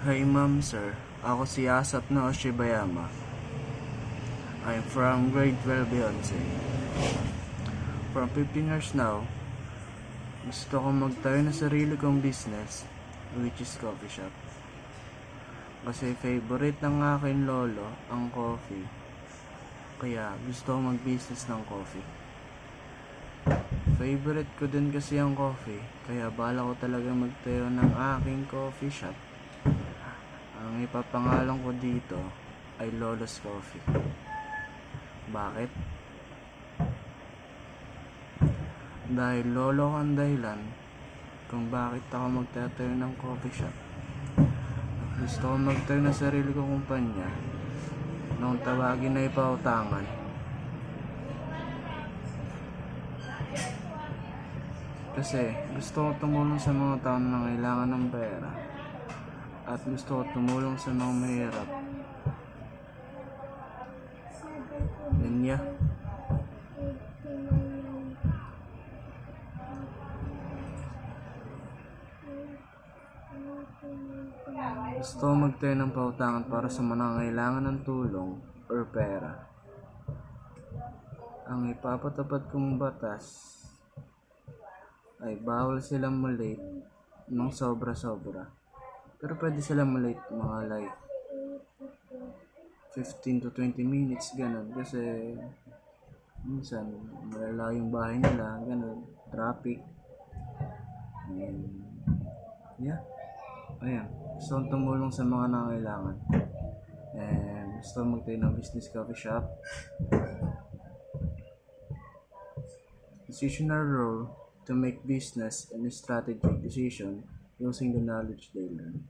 Hi ma'am, sir. Ako si Asap na Oshibayama. I'm from grade 12 Beyonce. From 15 years now, gusto ko magtayo ng sarili kong business, which is coffee shop. Kasi favorite ng akin lolo ang coffee. Kaya gusto ko mag-business ng coffee. Favorite ko din kasi ang coffee, kaya bala ko talaga magtayo ng aking coffee shop. Ang ipapangalan ko dito ay Lolo's Coffee. Bakit? Dahil lolo ko ang dahilan kung bakit ako magtatayo ng coffee shop. Gusto ko magtayo ng sarili kong kumpanya nung tawagin na ipautangan. Kasi gusto ko tumulong sa mga tao na nangailangan ng pera at gusto ko tumulong sa mga mahirap. And yeah, gusto ko magtayo ng pautangan para sa mga nangailangan ng tulong or pera. Ang ipapatapat kong batas ay bawal silang malate ng sobra-sobra. Pero pwede silang malate mga like 15 to 20 minutes, ganun. Kasi minsan malala yung bahay nila, ganun, traffic. And yeah, ayan, gusto kong tumulong sa mga nangailangan. And gusto kong magtayo ng business coffee shop. Decisional role to make business and strategic decision using the knowledge they learn.